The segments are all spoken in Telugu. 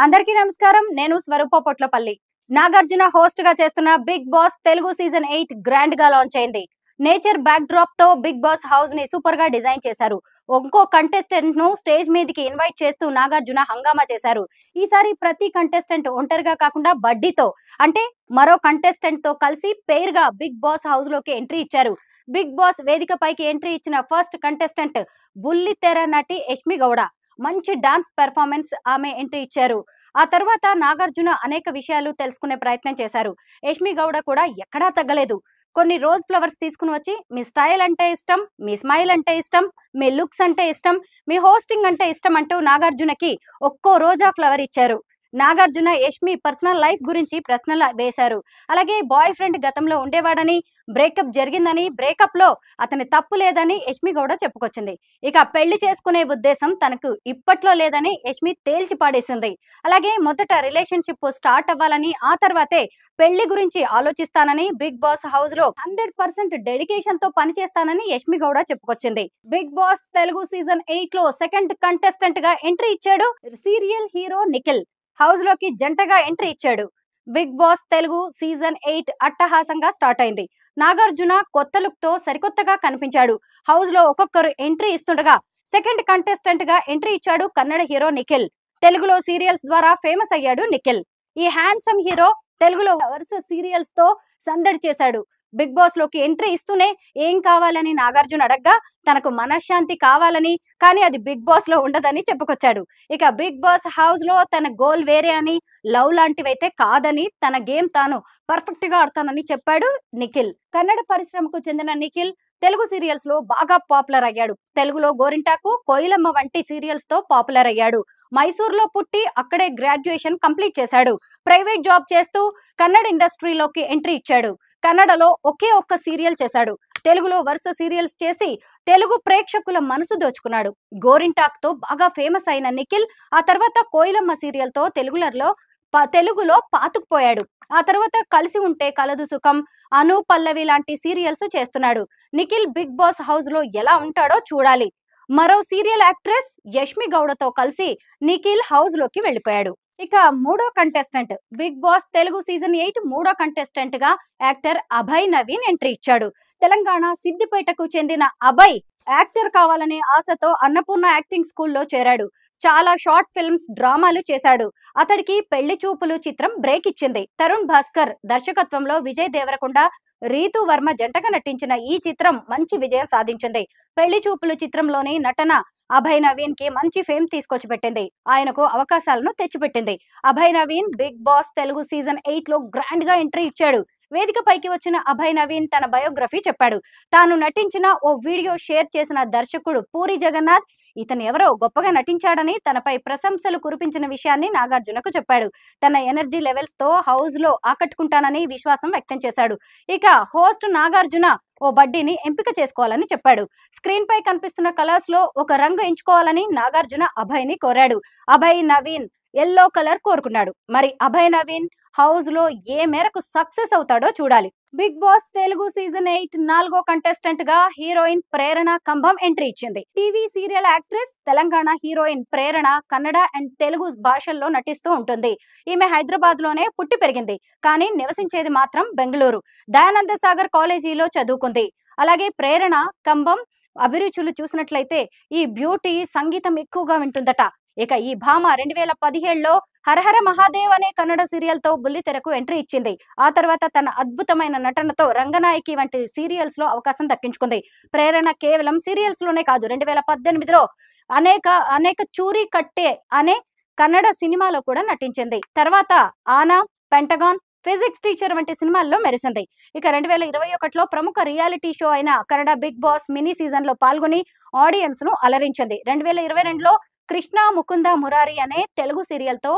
అందరికీ నమస్కారం. నేను స్వరూప పొట్లపల్లి. నాగార్జున హోస్ట్ గా చేస్తున్న Bigg Boss Telugu season 8 grand గా లాంచ్ అయింది. నేచర్ బ్యాక్ డ్రాప్ తో బిగ్ బాస్ హౌస్ ని సూపర్ గా డిజైన్ చేశారు. ఇంకో కంటెస్టెంట్ ను స్టేజ్ మీదకి ఇన్వైట్ చేస్తూ నాగార్జున హంగామా చేశారు. ఈసారి ప్రతి కంటెస్టెంట్ ఒంటరిగా కాకుండా బడ్డీతో అంటే మరో కంటెస్టెంట్ తో కలిసి పేర్ గా బిగ్ బాస్ హౌస్ లోకి ఎంట్రీ ఇచ్చారు. బిగ్ బాస్ వేదిక పైకి ఎంట్రీ ఇచ్చిన ఫస్ట్ కంటెస్టెంట్ బుల్లితెర నటి యష్మి గౌడ. మంచి డాన్స్ పెర్ఫార్మెన్స్ ఆమె ఎంట్రీ ఇచ్చారు. ఆ తర్వాత నాగార్జున అనేక విషయాలు తెలుసుకునే ప్రయత్నం చేశారు. యష్మి గౌడ కూడా ఎక్కడా తగ్గలేదు. కొన్ని రోజ్ ఫ్లవర్స్ తీసుకుని వచ్చి మీ స్టైల్ అంటే ఇష్టం, మీ స్మైల్ అంటే ఇష్టం, మీ లుక్స్ అంటే ఇష్టం, మీ హోస్టింగ్ అంటే ఇష్టం అంటూ నాగార్జునకి ఒక్కో రోజా ఫ్లవర్ ఇచ్చారు. నాగార్జున యష్మి పర్సనల్ లైఫ్ గురించి ప్రశ్నలు వేశారు. అలాగే బాయ్ ఫ్రెండ్ గతంలో ఉండేవాడని, బ్రేకప్ జరిగిందని, బ్రేకప్ లో అతని తప్పు లేదని యష్మి గౌడ చెప్పుకొచ్చింది. ఇక పెళ్లి చేసుకునే ఉద్దేశం తనకు ఇప్పట్లో లేదని యష్మి తేల్చి పాడేసింది. అలాగే మొదట రిలేషన్షిప్ స్టార్ట్ అవ్వాలని, ఆ తర్వాతే పెళ్లి గురించి ఆలోచిస్తానని, బిగ్ బాస్ హౌస్ లో 100% డెడికేషన్ తో పనిచేస్తానని యష్మి గౌడ చెప్పుకొచ్చింది. బిగ్ బాస్ తెలుగు సీజన్ 8 లో సెకండ్ కంటెస్టెంట్ గా ఎంట్రీ ఇచ్చాడు సీరియల్ హీరో నిఖిల్. హౌస్ లోకి జంటగా ఎంట్రీ ఇచ్చాడు. బిగ్ బాస్ తెలుగు సీజన్ 8 అట్టహాసంగా స్టార్ట్ అయింది. నాగార్జున కొత్త లుక్ తో సరికొత్తగా కనిపించాడు. హౌస్ లో ఒక్కొక్కరు ఎంట్రీ ఇస్తుండగా సెకండ్ కంటెస్టెంట్ గా ఎంట్రీ ఇచ్చాడు కన్నడ హీరో నిఖిల్. తెలుగులో సీరియల్స్ ద్వారా ఫేమస్ అయ్యాడు నిఖిల్. ఈ హ్యాండ్సమ్ హీరో తెలుగులో వరుస సీరియల్స్ తో సందడి చేశాడు. బిగ్ బాస్ లోకి ఎంట్రీ ఇస్తూనే ఏం కావాలని నాగార్జున అడగ్గా తనకు మనశ్శాంతి కావాలని, కానీ అది బిగ్ బాస్ లో ఉండదని చెప్పుకొచ్చాడు. ఇక బిగ్ బాస్ హౌస్ లో తన గోల్ వేరే అని, లవ్ లాంటివైతే కాదని, తన గేమ్ తాను పర్ఫెక్ట్ గా ఆడతానని చెప్పాడు నిఖిల్. కన్నడ పరిశ్రమకు చెందిన నిఖిల్ తెలుగు సీరియల్స్ లో బాగా పాపులర్ అయ్యాడు. తెలుగులో గోరింటాకు, కోయిలమ్మ వంటి సీరియల్స్ తో పాపులర్ అయ్యాడు. మైసూర్లో పుట్టి అక్కడే గ్రాడ్యుయేషన్ కంప్లీట్ చేశాడు. ప్రైవేట్ జాబ్ చేస్తూ కన్నడ ఇండస్ట్రీలోకి ఎంట్రీ ఇచ్చాడు. కన్నడలో ఒకే ఒక్క సీరియల్ చేశాడు. తెలుగులో వరుస సీరియల్స్ చేసి తెలుగు ప్రేక్షకుల మనసు దోచుకున్నాడు. గోరింటాక్ తో బాగా ఫేమస్ అయిన నిఖిల్ ఆ తర్వాత కోయిలమ్మ సీరియల్ తో తెలుగులో పాతుకుపోయాడు. ఆ తర్వాత కలిసి ఉంటే కలదు సుఖం, అను పల్లవి లాంటి సీరియల్స్ చేస్తున్నాడు. నిఖిల్ బిగ్ బాస్ హౌస్ లో ఎలా ఉంటాడో చూడాలి. మరో సీరియల్ యాక్ట్రెస్ యష్మి గౌడతో కలిసి నిఖిల్ హౌస్ లోకి వెళ్ళిపోయాడు. ఇక మూడో contestant Bigg Boss Telugu season 8 మూడో కంటెస్టెంట్ గా యాక్టర్ అభయ్ నవీన్ ఎంట్రీ ఇచ్చాడు. తెలంగాణ సిద్దిపేటకు చెందిన అభయ్ యాక్టర్ కావాలనే ఆశతో అన్నపూర్ణ యాక్టింగ్ స్కూల్లో చేరాడు. చాలా షార్ట్ ఫిల్మ్స్, డ్రామాలు చేశాడు. అతడికి పెళ్లి చూపులు చిత్రం బ్రేక్ ఇచ్చింది. తరుణ్ భాస్కర్ దర్శకత్వంలో విజయ్ దేవరకొండ, రీతు వర్మ జంటగా నటించిన ఈ చిత్రం మంచి విజయం సాధించింది. పెళ్లి చూపులు చిత్రంలోని నటన అభయ్ నవీన్ కి మంచి ఫేమ్ తీసుకొచ్చి పెట్టింది. ఆయనకు అవకాశాలను తెచ్చిపెట్టింది. Abhay Naveen Bigg Boss Telugu season 8 లో గ్రాండ్ గా ఎంట్రీ ఇచ్చాడు. వేదిక పైకి వచ్చిన అభయ్ నవీన్ తన బయోగ్రఫీ చెప్పాడు. తాను నటించిన ఓ వీడియో షేర్ చేసిన దర్శకుడు పూరి జగన్నాథ్ ఇతను ఎవరో గొప్పగా నటించాడని, తనపై ప్రశంసలు కురిపించిన విషయాన్ని నాగార్జునకు చెప్పాడు. తన ఎనర్జీ లెవెల్స్ తో హౌస్ లో ఆకట్టుకుంటానని విశ్వాసం వ్యక్తం చేశాడు. ఇక హోస్ట్ నాగార్జున ఓ బడ్డీని ఎంపిక చేసుకోవాలని చెప్పాడు. స్క్రీన్ పై కనిపిస్తున్న కలర్స్ లో ఒక రంగు ఎంచుకోవాలని నాగార్జున అభయ్ ని కోరాడు. అభయ్ నవీన్ ఎల్లో కలర్ కోరుకున్నాడు. మరి అభయ్ నవీన్ హౌస్ లో ఏ మేరకు సక్సెస్ అవుతాడో చూడాలి. బిగ్ బాస్ తెలుగు సీజన్ 8 నాలుగో కంటెస్టెంట్ గా హీరోయిన్ ప్రేరణ కంభం ఎంట్రీ ఇచ్చింది. TV serial actress. Telangana heroine Prerana Kannada and Telugu భాషల్లో నటిస్తూ ఉంటుంది. ఈమె హైదరాబాద్ లోనే పుట్టి పెరిగింది, కానీ నివసించేది మాత్రం బెంగళూరు. దయానంద సాగర్ కాలేజీలో చదువుకుంది. అలాగే ప్రేరణ కంభం అభిరుచులు చూసినట్లయితే ఈ బ్యూటీ సంగీతం ఎక్కువగా వింటుందట. ఇక ఈ భామ 2017లో హరహర మహాదేవ్ అనే కన్నడ సీరియల్ తో బుల్లితెరకు ఎంట్రీ ఇచ్చింది. ఆ తర్వాత తన అద్భుతమైన నటనతో రంగనాయకి వంటి సీరియల్స్ లో అవకాశం దక్కించుకుంది. ప్రేరణ కేవలం సీరియల్స్ లోనే కాదు, 2018లో అనేక చూరీ కట్టే అనే కన్నడ సినిమాలో కూడా నటించింది. తర్వాత ఆనా, పెంటగాన్, ఫిజిక్స్ టీచర్ వంటి సినిమాల్లో మెరిసింది. ఇక 2021లో ప్రముఖ రియాలిటీ షో అయిన Kannada Bigg Boss mini season లో పాల్గొని ఆడియన్స్ ను అలరించింది. 2022లో కృష్ణ ముకుంద మురారి అనే తెలుగు సీరియల్ తో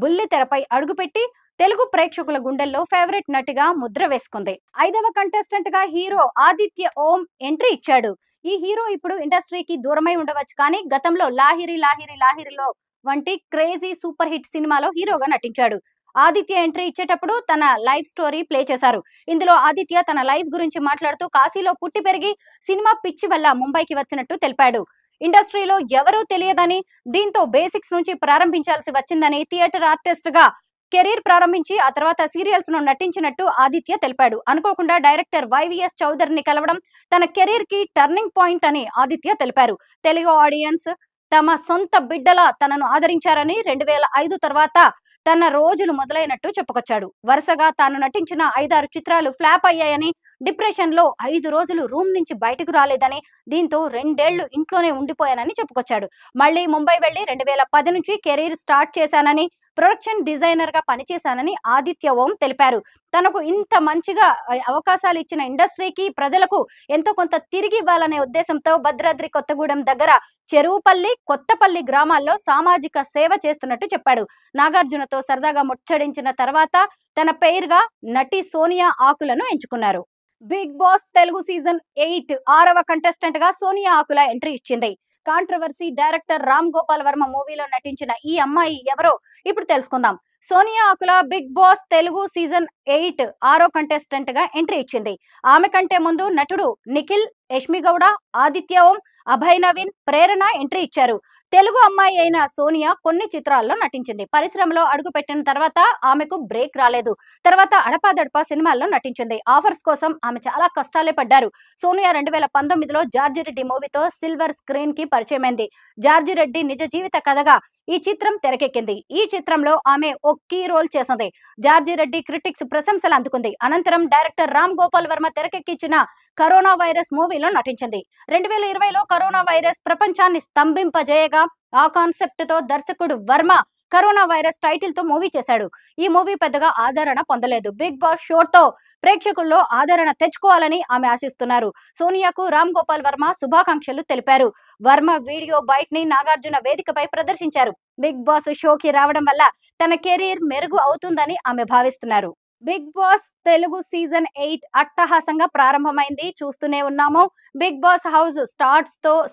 బుల్లి తెరపై అడుగుపెట్టి తెలుగు ప్రేక్షకుల గుండెల్లో ఫేవరెట్ నటిగా ముద్ర వేసుకుంది. 5వ కంటెస్టెంట్ గా హీరో ఆదిత్య ఓం ఎంట్రీ ఇచ్చాడు. ఈ హీరో ఇప్పుడు ఇండస్ట్రీకి దూరమై ఉండవచ్చు, కానీ గతంలో లాహిరి లాహిరి లాహిరిలో వంటి క్రేజీ సూపర్ హిట్ సినిమాలో హీరోగా నటించాడు. ఆదిత్య ఎంట్రీ ఇచ్చేటప్పుడు తన లైఫ్ స్టోరీ ప్లే చేశారు. ఇందులో ఆదిత్య తన లైఫ్ గురించి మాట్లాడుతూ కాశీలో పుట్టి పెరిగి సినిమా పిచ్చి వల్ల ముంబైకి వచ్చినట్టు తెలిపాడు. ఇండస్ట్రీలో ఎవరూ తెలియదని, దీంతో బేసిక్స్ నుంచి ప్రారంభించాల్సి వచ్చిందని థియేటర్ ఆర్టిస్ట్ గా కెరీర్ ప్రారంభించి ఆ తర్వాత సీరియల్స్ ను నటించినట్టు ఆదిత్య తెలిపాడు. అనుకోకుండా డైరెక్టర్ వైవిఎస్ చౌదరిని కలవడం తన కెరీర్ కి టర్నింగ్ పాయింట్ అని ఆదిత్య తెలిపారు. తెలుగు ఆడియన్స్ తమ సొంత బిడ్డలా తనను ఆదరించారని, 2005 తర్వాత తన రోజులు మొదలైనట్టు చెప్పుకొచ్చాడు. వరుసగా తాను నటించిన 5-6 చిత్రాలు ఫ్లాప్ అయ్యాయని, డిప్రెషన్ లో 5 రోజులు రూమ్ నుంచి బయటకు రాలేదని, దీంతో 2 ఏళ్లు ఇంట్లోనే ఉండిపోయానని చెప్పుకొచ్చాడు. మళ్ళీ ముంబై వెళ్లి 2010 నుంచి కెరీర్ స్టార్ట్ చేశానని, ప్రొడక్షన్ డిజైనర్ గా పనిచేశానని ఆదిత్య ఓం తెలిపారు. తనకు ఇంత మంచిగా అవకాశాలు ఇచ్చిన ఇండస్ట్రీకి, ప్రజలకు ఎంతో కొంత తిరిగి ఇవ్వాలనే ఉద్దేశంతో భద్రాద్రి కొత్తగూడెం దగ్గర చెరువుపల్లి, కొత్తపల్లి గ్రామాల్లో సామాజిక సేవ చేస్తున్నట్టు చెప్పాడు. నాగార్జునతో సరదాగా ముచ్చడించిన తర్వాత తన పేరుగా నటి సోనియా ఆకులను ఎంచుకున్నారు. బిగ్ బాస్ తెలుగు సీజన్ 8 6వ కంటెస్టెంట్ గా సోనియా ఆకుల ఎంట్రీ ఇచ్చింది. కాంట్రవర్సీ డైరెక్టర్ రామ్ గోపాల్ వర్మ మూవీలో నటించిన ఈ అమ్మాయి ఎవరో ఇప్పుడు తెలుసుకుందాం. సోనియా ఆకుల బిగ్ బాస్ తెలుగు సీజన్ 8 6వ కంటెస్టెంట్ గా ఎంట్రీ ఇచ్చింది. ఆమె కంటే ముందు నటుడు నిఖిల్, యష్మి గౌడ, ఆదిత్య ఓం, అభయ్ నవీన్, ప్రేరణ ఎంట్రీ ఇచ్చారు. తెలుగు అమ్మాయి అయిన సోనియా కొన్ని చిత్రాల్లో నటించింది. పరిశ్రమలో అడుగుపెట్టిన తర్వాత ఆమెకు బ్రేక్ రాలేదు. తర్వాత అడపాదడపా సినిమాల్లో నటించింది. ఆఫర్స్ కోసం ఆమె చాలా కష్టాలే పడ్డారు. సోనియా 2019లో జార్జిరెడ్డి మూవీతో సిల్వర్ స్క్రీన్ కి పరిచయమైంది. జార్జిరెడ్డి నిజ జీవిత కథగా ఈ చిత్రం తెరకెక్కింది. ఈ చిత్రంలో ఆమె ఓ కీ రోల్ చేసింది. జార్జిరెడ్డి క్రిటిక్స్ ప్రశంసలు అందుకుంది. అనంతరం డైరెక్టర్ రామ్ గోపాల్ వర్మ తెరకెక్కించిన కరోనా వైరస్ మూవీలో నటించింది. 2020లో కరోనా వైరస్ ప్రపంచాన్ని స్తంభింపజేయగా ఆ కాన్సెప్ట్ తో దర్శకుడు వర్మ కరోనా వైరస్ టైటిల్ తో మూవీ చేశాడు. ఈ మూవీ పెద్దగా ఆదరణ పొందలేదు. బిగ్ బాస్ షోతో ప్రేక్షకుల్లో ఆదరణ తెచ్చుకోవాలని ఆమె ఆశిస్తున్నారు. సోనియాకు రామ్ గోపాల్ వర్మ శుభాకాంక్షలు తెలిపారు. వర్మ వీడియో బైట్ ని నాగార్జున వేదికపై ప్రదర్శించారు. బిగ్ బాస్ షోకి రావడం వల్ల తన కెరీర్ మెరుగు అవుతుందని ఆమె భావిస్తున్నారు. బిగ్ బాస్ తెలుగు సీజన్ 8 అట్టహాసంగా ప్రారంభమైంది. చూస్తూనే ఉన్నాము. బిగ్ బాస్ హౌస్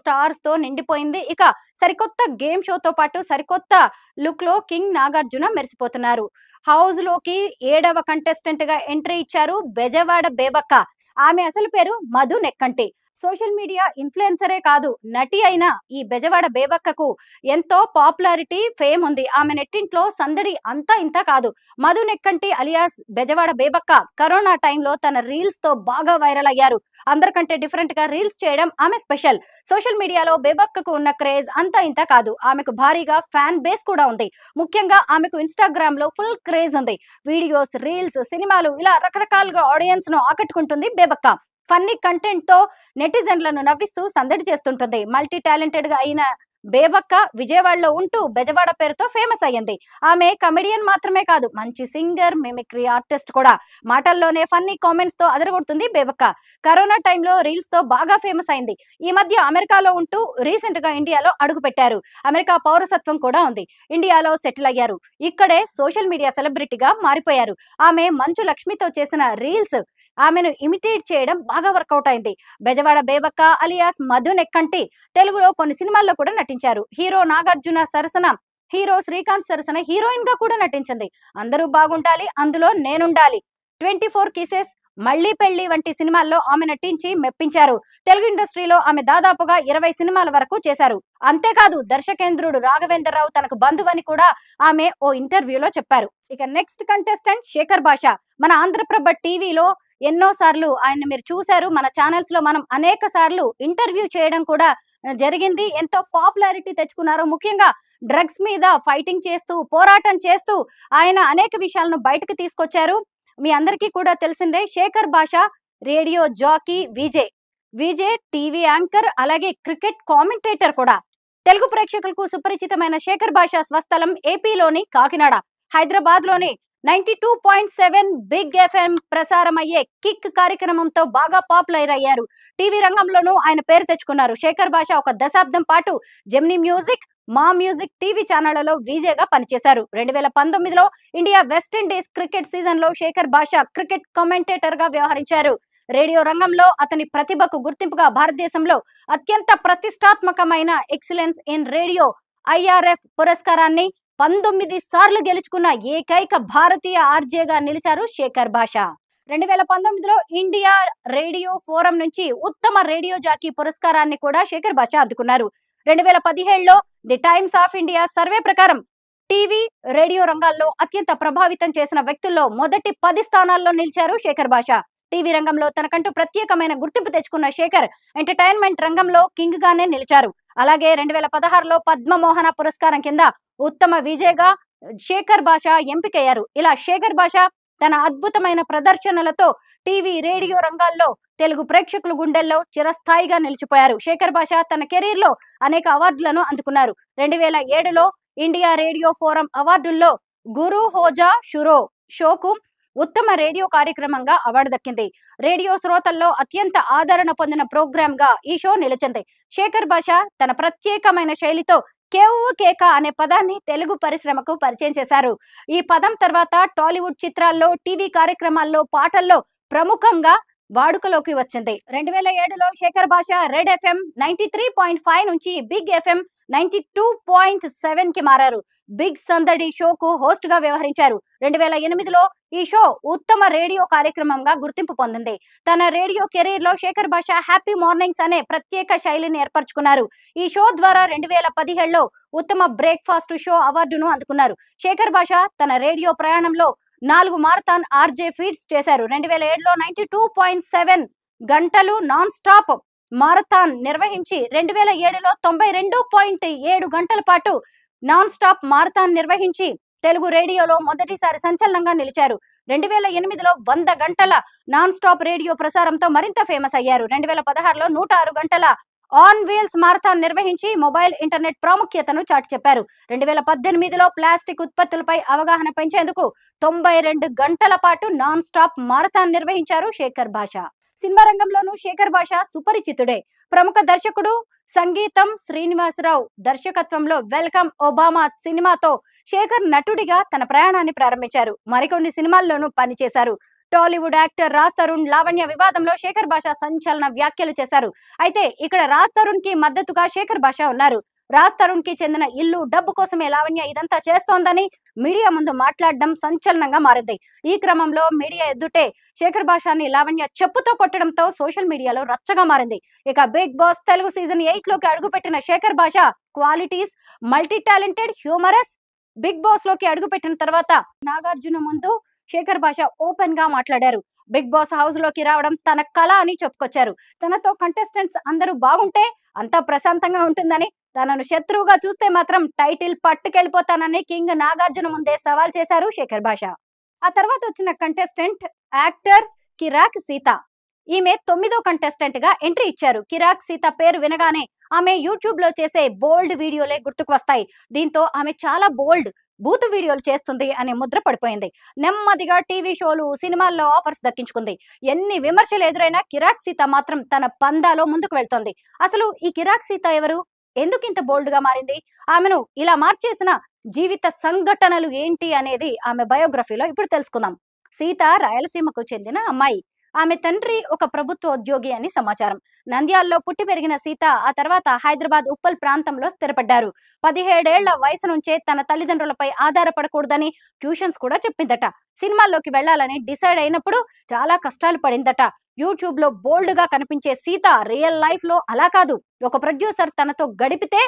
స్టార్స్ తో నిండిపోయింది. ఇక సరికొత్త గేమ్ షోతో పాటు సరికొత్త లుక్ లో కింగ్ నాగార్జున మెరిసిపోతున్నారు. హౌస్ లోకి 7వ కంటెస్టెంట్ గా ఎంట్రీ ఇచ్చారు బెజవాడ బేబక్క. ఆమె అసలు పేరు మధు నెక్కంటి. సోషల్ మీడియా ఇన్ఫ్లుయెన్సరే కాదు, నటి అయిన ఈ బెజవాడ బేబక్కకు ఎంతో పాపులారిటీ, ఫేమ్ ఉంది. ఆమె నెట్టింట్లో సందడి అంతా ఇంత కాదు. మధు నెక్కంటి అలియాస్ బెజవాడ బేబక్క కరోనా టైంలో తన రీల్స్ తో బాగా వైరల్ అయ్యారు. అందరికంటే డిఫరెంట్ గా రీల్స్ చేయడం ఆమె స్పెషల్. సోషల్ మీడియాలో బేబక్కకు ఉన్న క్రేజ్ అంతా ఇంత కాదు. ఆమెకు భారీగా ఫ్యాన్ బేస్ కూడా ఉంది. ముఖ్యంగా ఆమెకు ఇన్స్టాగ్రామ్ లో ఫుల్ క్రేజ్ ఉంది. వీడియోస్, రీల్స్, సినిమాలు ఇలా రకరకాలుగా ఆడియన్స్ ను ఆకట్టుకుంటుంది బేబక్క. ఫన్నీ కంటెంట్ తో నెటిజన్లను నవ్విస్తూ సందడి చేస్తుంటుంది. మల్టీ టాలెంటెడ్ గా అయిన బేబక్క విజయవాడలో ఉంటూ బెజవాడ పేరుతో ఫేమస్ అయ్యింది. ఆమె కమెడియన్ మాత్రమే కాదు, మంచి సింగర్, మిమిక్రీ ఆర్టిస్ట్ కూడా. మాటల్లోనే ఫన్నీ కామెంట్స్ తో అదరగొడుతుంది బేబక్క. కరోనా టైంలో రీల్స్ తో బాగా ఫేమస్ అయింది. ఈ మధ్య అమెరికాలో ఉంటూ రీసెంట్ గా ఇండియాలో అడుగు పెట్టారు. అమెరికా పౌరసత్వం కూడా ఉంది. ఇండియాలో సెటిల్ అయ్యారు. ఇక్కడే సోషల్ మీడియా సెలబ్రిటీగా మారిపోయారు. ఆమె మంచు లక్ష్మితో చేసిన రీల్స్ ఆమెను ఇమిటేట్ చేయడం బాగా వర్కౌట్ అయింది. బెజవాడ బేబక్క అలియాస్ మధు నెక్కంటి తెలుగులో కొన్ని సినిమాల్లో కూడా నటించారు. హీరో నాగార్జున సరసన హీరో శ్రీకాంత్ సరసన హీరోయిన్ గా కూడా నటించింది. అందరూ బాగుండాలి, అందులో నేనుండాలి, 24 కిసెస్, మళ్ళీ పెళ్లి వంటి సినిమాల్లో ఆమె నటించి మెప్పించారు. తెలుగు ఇండస్ట్రీలో ఆమె దాదాపుగా 20 సినిమాల వరకు చేశారు. అంతేకాదు దర్శకేంద్రుడు రాఘవేంద్రరావు తనకు బంధువని కూడా ఆమె ఓ ఇంటర్వ్యూలో చెప్పారు. ఇక నెక్స్ట్ కంటెస్టెంట్ శేఖర్ భాష. మన ఆంధ్రప్రభ టీవీలో ఎన్నో సార్లు ఆయన మీరు చూశారు. మన ఛానల్స్ లో మనం అనేక సార్లు ఇంటర్వ్యూ చేయడం కూడా జరిగింది. ఎంతో పాపులారిటీ తెచ్చుకున్నారు. ముఖ్యంగా డ్రగ్స్ మీద ఫైటింగ్ చేస్తూ, పోరాటం చేస్తూ ఆయన అనేక విషయాలను బయటకు తీసుకొచ్చారు. మీ అందరికీ కూడా తెలిసిందే. శేఖర్ భాష radio jockey, VJ TV anchor, అలాగే క్రికెట్ కామెంటేటర్ కూడా. తెలుగు ప్రేక్షకులకు సుపరిచితమైన శేఖర్ భాష స్వస్థలం ఏపీలోని కాకినాడ. హైదరాబాద్ లోని 92.7 బిగ్ ఎఫ్ఎం ప్రసారం అయ్యే కిక్ కార్యక్రమంతో బాగా పాపులర్ అయ్యారు. టీవీ రంగంలోనూ ఆయన పేరు తెచ్చుకున్నారు. శేఖర్ భాష ఒక దశాబ్దం పాటు జెమినీ మ్యూజిక్, మా మ్యూజిక్ టీవీ ఛానళ్లలో విజేగా పనిచేశారు. 2019లో ఇండియా వెస్టిండీస్ క్రికెట్ సీజన్ లో శేఖర్ భాష క్రికెట్ కామెంటేటర్ గా వ్యవహరించారు. రేడియో రంగంలో అతని ప్రతిభకు గుర్తింపుగా భారతదేశంలో అత్యంత ప్రతిష్టాత్మకమైన ఎక్సలెన్స్ ఇన్ రేడియో IRF పురస్కారాన్ని 19 సార్లు గెలుచుకున్న ఏకైక భారతీయ ఆర్జేగా నిలిచారు శేఖర్ భాష. 2019లో ఇండియా రేడియో ఫోరం నుంచి ఉత్తమ రేడియో జాకీ పురస్కారాన్ని కూడా శేఖర్ భాష అందుకున్నారు. 2017లో the Times of India survey ప్రకారం టీవీ, రేడియో రంగాల్లో అత్యంత ప్రభావితం చేసిన వ్యక్తుల్లో మొదటి 10 స్థానాల్లో నిలిచారు శేఖర్ భాష. టీవీ రంగంలో తనకంటూ ప్రత్యేకమైన గుర్తింపు తెచ్చుకున్న శేఖర్ ఎంటర్టైన్మెంట్ రంగంలో కింగ్ గానే నిలిచారు. అలాగే 2016లో పద్మమోహన పురస్కారం కింద ఉత్తమ విజయ్గా శేఖర్ భాష ఎంపికయ్యారు. ఇలా శేఖర్ భాష తన అద్భుతమైన ప్రదర్శనలతో టీవీ, రేడియో రంగాల్లో తెలుగు ప్రేక్షకుల గుండెల్లో చిరస్థాయిగా నిలిచిపోయారు. శేఖర్ భాష తన కెరీర్ లో అనేక అవార్డులను అందుకున్నారు. 2007లో ఇండియా రేడియో ఫోరం అవార్డుల్లో గురు హోజా షురో షోకు ఉత్తమ రేడియో కార్యక్రమంగా అవార్డు దక్కింది. రేడియో శ్రోతల్లో అత్యంత ఆదరణ పొందిన ప్రోగ్రామ్ గా ఈ షో నిలిచింది. శేఖర్ భాష తన ప్రత్యేకమైన శైలితో కేవ్వు కేక అనే పదాన్ని తెలుగు పరిశ్రమకు పరిచయం చేశారు. ఈ పదం తర్వాత టాలీవుడ్ చిత్రాల్లో, టీవీ కార్యక్రమాల్లో, పాటల్లో ప్రముఖంగా వాడుకలోకి వచ్చింది. 2007లో శేఖర్ భాష రెడ్ ఎఫ్ఎం 93.5 నుంచి బిగ్ ఎఫ్ఎం 92.7 కి మారారు. బిగ్ సందడి షోకు హోస్ట్ గా వ్యవహరించారు. 2008లో ఈ షో ఉత్తమ రేడియో కార్యక్రమంగా గుర్తింపు పొందింది. తన రేడియో కెరీర్ లో శేఖర్ భాష హ్యాపీ మార్నింగ్స్ అనే ప్రత్యేక శైలిని ఏర్పరచుకున్నారు. ఈ షో ద్వారా 2017లో ఉత్తమ బ్రేక్ఫాస్ట్ షో అవార్డును అందుకున్నారు. శేఖర్ భాష తన రేడియో ప్రయాణంలో 4 మారథాన్ ఆర్జే ఫీడ్స్ చేశారు. 2007లో 92.7 గంటలు నాన్ స్టాప్ మారథాన్ నిర్వహించి 2007లో 92.7 గంటల పాటు నాన్ స్టాప్ మారథాన్ నిర్వహించి తెలుగు రేడియోలో మొదటిసారి సంచలనంగా నిలిచారు. 2008లో 100 గంటల నాన్ స్టాప్ రేడియో ప్రసారంతో మరింత ఫేమస్ అయ్యారు. 2016లో 106 గంటల ఆన్ వీల్స్ మారథాన్ నిర్వహించి మొబైల్ ఇంటర్నెట్ ప్రాముఖ్యతను చాటి చెప్పారు. 2018లో ప్లాస్టిక్ ఉత్పత్తులపై అవగాహన పెంచేందుకు 92 గంటల పాటు నాన్ స్టాప్ మారథాన్ నిర్వహించారు శేఖర్ భాష. సినిమా రంగంలోనూ శేఖర్ భాష సుపరిచితుడే. ప్రముఖ దర్శకుడు సంగీతం శ్రీనివాసరావు దర్శకత్వంలో వెల్కమ్ ఒబామా సినిమాతో శేఖర్ నటుడిగా తన ప్రయాణాన్ని ప్రారంభించారు. మరికొన్ని సినిమాల్లోనూ పనిచేశారు. టాలీవుడ్ యాక్టర్ రాజ్ తరుణ్ లావణ్య వివాదంలో శేఖర్ భాష సంచలన వ్యాఖ్యలు చేశారు. అయితే ఇక్కడ రాజ్ తరుణ్ కి మద్దతుగా శేఖర్ భాష ఉన్నారు. రాజ్ తరుణ్ కి చెందిన ఇల్లు, డబ్బు కోసమే లావణ్య ఇదంతా చేస్తోందని మీడియా ముందు మాట్లాడడం సంచలనంగా మారింది. ఈ క్రమంలో మీడియా ఎదుటే శేఖర్ భాషని లావణ్య చెప్పుతో కొట్టడంతో సోషల్ మీడియాలో రచ్చగా మారింది. ఇక బిగ్ బాస్ తెలుగు సీజన్ 8లోకి అడుగుపెట్టిన Shekhar Basha qualities multi talented, humorous. Bigg Boss లోకి అడుగుపెట్టిన తర్వాత నాగార్జున ముందు శేఖర్ భాష ఓపెన్ గా మాట్లాడారు. బిగ్ బాస్ హౌస్ లోకి రావడం తన కళ అని చెప్పుకొచ్చారు. తనతో కంటెస్టెంట్స్ అందరూ బాగుంటే అంతా ప్రశాంతంగా ఉంటుందని, తనను శత్రువుగా చూస్తే మాత్రం టైటిల్ పట్టుకెళ్ళిపోతానని కింగ్ నాగార్జున ముందే సవాల్ చేశారు శేఖర్ భాష. ఆ తర్వాత వచ్చిన కంటెస్టెంట్ యాక్టర్ కిరాక్ సీత. ఈమె 9వ కంటెస్టెంట్ గా ఎంట్రీ ఇచ్చారు. కిరాక్ సీత పేరు వినగానే ఆమె యూట్యూబ్ లో చేసే బోల్డ్ వీడియోలే గుర్తుకు వస్తాయి. దీంతో ఆమె చాలా బోల్డ్ బూతు వీడియోలు చేస్తుంది అనే ముద్ర పడిపోయింది. నెమ్మదిగా టీవీ షోలు, సినిమాల్లో ఆఫర్స్ దక్కించుకుంది. ఎన్ని విమర్శలు ఎదురైనా కిరాక్ సీత మాత్రం తన పందాలో ముందుకు వెళ్తోంది. అసలు ఈ కిరాక్ సీత ఎవరు? ఎందుకు ఇంత బోల్డ్ గా మారింది? ఆమెను ఇలా మార్చేసిన జీవిత సంఘటనలు ఏంటి అనేది ఆమె బయోగ్రఫీలో ఇప్పుడు తెలుసుకుందాం. సీత రాయలసీమకు చెందిన అమ్మాయి. ఆమె తండ్రి ఒక ప్రభుత్వ ఉద్యోగి అని సమాచారం. నంద్యాలలో పుట్టి పెరిగిన సీత ఆ తర్వాత హైదరాబాద్ ఉప్పల్ ప్రాంతంలో స్థిరపడ్డారు. 17 ఏళ్ల వయసు నుంచే తన తల్లిదండ్రులపై ఆధారపడకూడదని ట్యూషన్స్ కూడా చెప్పిందట. సినిమాల్లోకి వెళ్లాలని డిసైడ్ అయినప్పుడు చాలా కష్టాలు పడిందట. యూట్యూబ్ లో బోల్డ్ గా కనిపించే సీత రియల్ లైఫ్ లో అలా కాదు. ఒక ప్రొడ్యూసర్ తనతో గడిపితే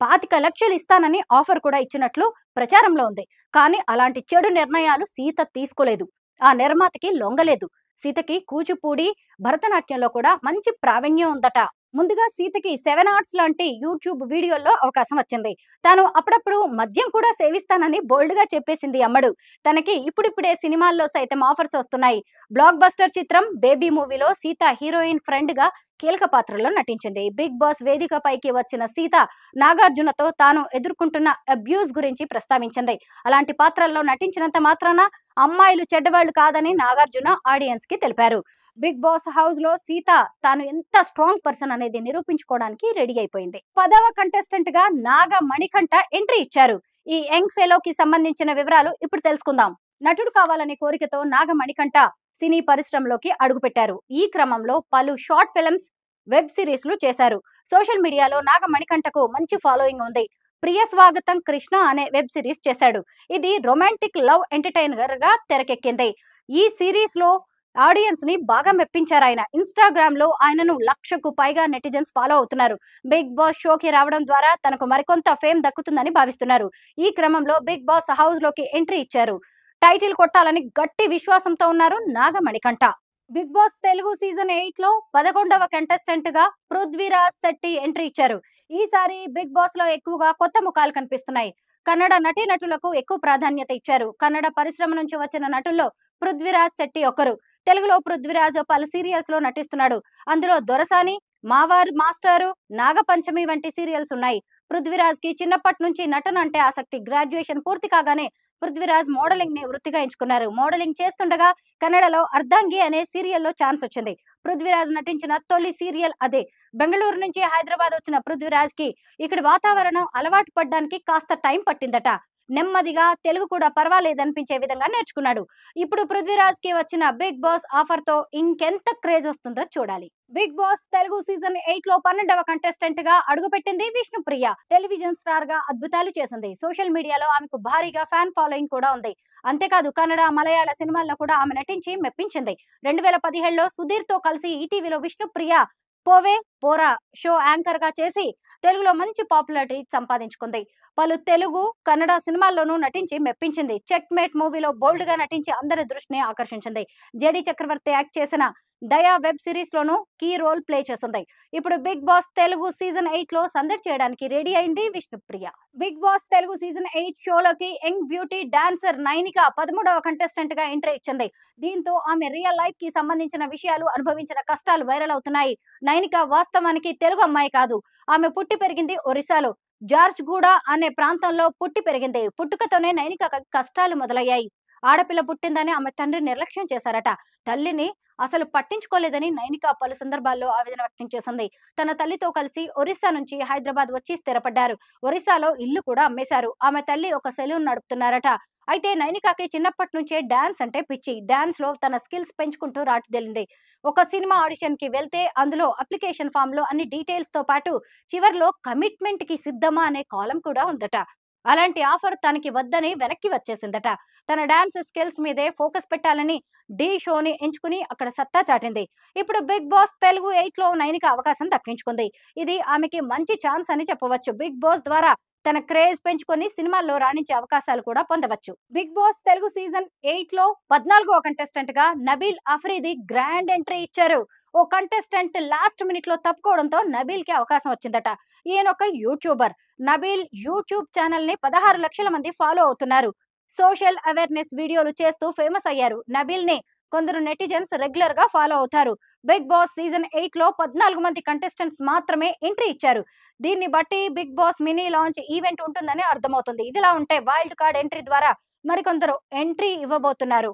25 లక్షలు ఇస్తానని ఆఫర్ కూడా ఇచ్చినట్లు ప్రచారంలో ఉంది. కానీ అలాంటి చెడు నిర్ణయాలు సీత తీసుకోలేదు. ఆ నిర్మాతకి లొంగలేదు. సీతకి కూచిపూడి, భరతనాట్యంలో కూడా మంచి ప్రావీణ్యం ఉందట. ముందుగా సీతకి 7 ఆర్ట్స్ లాంటి యూట్యూబ్ వీడియోల్లో అవకాశం వచ్చింది. తాను అప్పుడప్పుడు మద్యం కూడా సేవిస్తానని బోల్డ్ గా చెప్పేసింది అమ్మడు. తనకి ఇప్పుడిప్పుడే సినిమాల్లో సైతం ఆఫర్స్ వస్తున్నాయి. బ్లాక్ బస్టర్ చిత్రం బేబీ మూవీలో సీత హీరోయిన్ ఫ్రెండ్ గా కీలక పాత్రలో నటించింది. బిగ్ బాస్ వేదికపైకి వచ్చిన సీత నాగార్జునతో తాను ఎదుర్కొంటున్న అబ్యూస్ గురించి ప్రస్తావించింది. అలాంటి పాత్రల్లో నటించినంత మాత్రాన అమ్మాయిలు చెడ్డవాళ్లు కాదని నాగార్జున ఆడియన్స్ కి తెలిపారు. బిగ్ బాస్ హౌస్ లో సీత తాను ఎంత స్ట్రాంగ్ పర్సన్ అనేది నిరూపించుకోవడానికి రెడీ అయిపోయింది. 10వ కంటెస్టెంట్ గా నాగ మణికంఠ ఎంట్రీ ఇచ్చారు. ఈ యంగ్ ఫెలోకి సంబంధించిన వివరాలు ఇప్పుడు తెలుసుకుందాం. నటుడు కావాలనే కోరికతో నాగ మణికంఠ సినీ పరిశ్రమలోకి అడుగుపెట్టారు. ఈ క్రమంలో పలు షార్ట్ ఫిల్మ్స్, వెబ్ సిరీస్లు చేశారు. సోషల్ మీడియాలో నాగ మణికంఠకు మంచి ఫాలోయింగ్ ఉంది. ప్రియ స్వాగతం కృష్ణ అనే వెబ్ సిరీస్ చేశాడు. ఇది రొమాంటిక్ లవ్ ఎంటర్టైనర్ గా తెరకెక్కింది. ఈ సిరీస్ లో ఆడియన్స్ ని బాగా మెప్పించారు ఆయన. ఇన్‌స్టాగ్రామ్ లో ఆయనను 1,00,000కు పైగా నెటిజన్స్ ఫాలో అవుతున్నారు. బిగ్ బాస్ షోకి రావడం ద్వారా తనకు మరికొంత ఫేమ్ దక్కుతుందని భావిస్తున్నారు. ఈ క్రమంలో బిగ్ బాస్ హౌస్ లోకి ఎంట్రీ ఇచ్చారు. టైటిల్ కొట్టాలని గట్టి విశ్వాసంతో ఉన్నారు Nagamanikanta. Bigg Boss Telugu season 8 లో 11వ కంటెస్టెంట్ గా పృథ్వీరాజ్ శెట్టి ఎంట్రీ ఇచ్చారు. ఈసారి బిగ్ బాస్ లో ఎక్కువగా కొత్త ముఖాలు కనిపిస్తున్నాయి. కన్నడ నటీనటులకు ఎక్కువ ప్రాధాన్యత ఇచ్చారు. కన్నడ పరిశ్రమ నుంచి వచ్చిన నటుల్లో పృథ్వీరాజ్ శెట్టి ఒకరు. తెలుగులో పృథ్వీరాజ్ పలు సీరియల్స్ లో నటిస్తున్నాడు. అందులో దొరసాని, మావార్ మాస్టారు, నాగపంచమి వంటి సీరియల్స్ ఉన్నాయి. పృథ్వీరాజ్ కి చిన్నప్పటి నుంచి నటన అంటే ఆసక్తి. గ్రాడ్యుయేషన్ పూర్తి కాగానే పృథ్వీరాజ్ మోడలింగ్ ని వృత్తిగా ఎంచుకున్నారు. మోడలింగ్ చేస్తుండగా కన్నడలో అర్ధాంగి అనే సీరియల్లో ఛాన్స్ వచ్చింది. పృథ్వీరాజ్ నటించిన తొలి సీరియల్ అదే. బెంగళూరు నుంచి హైదరాబాద్ వచ్చిన పృథ్వీరాజ్ కి ఇక్కడి వాతావరణం అలవాటు పడ్డానికి కాస్త టైం పట్టిందట. నెమ్మదిగా తెలుగు కూడా పర్వాలేదనిపించే విధంగా నేర్చుకున్నాడు. ఇప్పుడు పృథ్వీరాజ్ కి వచ్చిన బిగ్ బాస్ ఆఫర్ తో ఇంకెంత క్రేజ్ వస్తుందో చూడాలి. బిగ్ బాస్ తెలుగు సీజన్ 8 లో 12వ కంటెస్టెంట్ గా అడుగుపెట్టింది విష్ణుప్రియ. టెలివిజన్ స్టార్ గా అద్భుతాలు చేసింది. సోషల్ మీడియాలో ఆమెకు భారీగా ఫ్యాన్ ఫాలోయింగ్ కూడా ఉంది. అంతేకాదు కన్నడ, మలయాళ సినిమాల్లో కూడా ఆమె నటించి మెప్పించింది. 2017లో సుధీర్ తో కలిసి ఈటీవీలో విష్ణుప్రియ పోవే పోరా షో యాంకర్ గా చేసి తెలుగులో మంచి పాపులారిటీ సంపాదించుకుంది. పలు తెలుగు, కన్నడ సినిమాల్లోనూ నటించి మెప్పించింది. చెక్ మేట్ మూవీలో బోల్డ్ గా నటించి అందరి దృష్టిని ఆకర్షించింది. జేడి చక్రవర్తి యాక్ట్ చేసిన దయా వెబ్ సిరీస్ లోనూ కీ రోల్ ప్లే చేసింది. ఇప్పుడు బిగ్ బాస్ తెలుగు సీజన్ 8 లో సందడి చేయడానికి రెడీ అయింది Vishnupriya. Bigg Boss Telugu season 8 షోలోకి యంగ్ బ్యూటీ డాన్సర్ నైనిక 13వ కంటెస్టెంట్ గా ఎంట్రీ ఇచ్చింది. దీంతో ఆమె రియల్ లైఫ్ కి సంబంధించిన విషయాలు, అనుభవించిన కష్టాలు వైరల్ అవుతున్నాయి. నైనిక వాస్తవానికి తెలుగు అమ్మాయి కాదు. ఆమె పుట్టి పెరిగింది ఒరిస్సాలో జార్జ్ గూడ అనే ప్రాంతంలో పుట్టి పెరిగింది. పుట్టుకతోనే నైనిక కష్టాలు మొదలయ్యాయి. ఆడపిల్ల పుట్టిందని ఆమె తండ్రి నిర్లక్ష్యం చేశారట. తల్లిని అసలు పట్టించుకోలేదని నైనిక పలు సందర్భాల్లో ఆవేదన వ్యక్తం చేసింది. తన తల్లితో కలిసి ఒరిస్సా నుంచి హైదరాబాద్ వచ్చి స్థిరపడ్డారు. ఒరిస్సాలో ఇల్లు కూడా అమ్మేశారు. ఆమె తల్లి ఒక సెలూన్ నడుపుతున్నారట. అయితే నైనికకి చిన్నప్పటి నుంచే డాన్స్ అంటే పిచ్చి. డాన్స్ లో తన స్కిల్స్ పెంచుకుంటూ రాటుదేలింది. ఒక సినిమా ఆడిషన్ కి వెళ్తే అందులో అప్లికేషన్ ఫామ్ లో అన్ని డీటెయిల్స్ తో పాటు చివర్లో కమిట్మెంట్ కి సిద్ధమా అనే కాలం కూడా ఉందట. అలాంటి ఆఫర్ తనకి వద్దని వెనక్కి వచ్చేసిందట. తన డాన్స్ స్కిల్స్ మీదే ఫోకస్ పెట్టాలని ఢీ షోని ఎంచుకుని అక్కడ సత్తా చాటింది. ఇప్పుడు బిగ్ బాస్ తెలుగు 8 లో నైనిక అవకాశం దక్కించుకుంది. ఇది ఆమెకి మంచి ఛాన్స్ అని చెప్పవచ్చు. బిగ్ బాస్ ద్వారా తన క్రేజ్ పెంచుకొని సినిమాల్లో రాణించే అవకాశాలు కూడా పొందవచ్చు. బిగ్ బాస్ తెలుగు సీజన్ 8 లో 14వ కంటెస్టెంట్ గా నబీల్ అఫ్రీది గ్రాండ్ ఎంట్రీ ఇచ్చారు. ఓ కంటెస్టెంట్ లాస్ట్ మినిట్ లో తప్పుకోవడంతో నబీల్ కి అవకాశం వచ్చిందట. ఈయన ఒక యూట్యూబర్. నబీల్ యూట్యూబ్ ఛానల్ ని 16 లక్షల మంది ఫాలో అవుతున్నారు. సోషల్ అవేర్నెస్ వీడియోలు చేస్తూ ఫేమస్ అయ్యారు. నబీల్ ని కొందరు నెటిజన్స్ రెగ్యులర్ గా ఫాలో అవుతారు. బిగ్ బాస్ సీజన్ 8 లో 14 మంది కంటెస్టెంట్స్ మాత్రమే ఎంట్రీ ఇచ్చారు. దీన్ని బట్టి Bigg Boss mini launch event ఉంటుందని అర్థమవుతుంది. ఇదిలా ఉంటే వైల్డ్ కార్డ్ ఎంట్రీ ద్వారా మరికొందరు ఎంట్రీ ఇవ్వబోతున్నారు.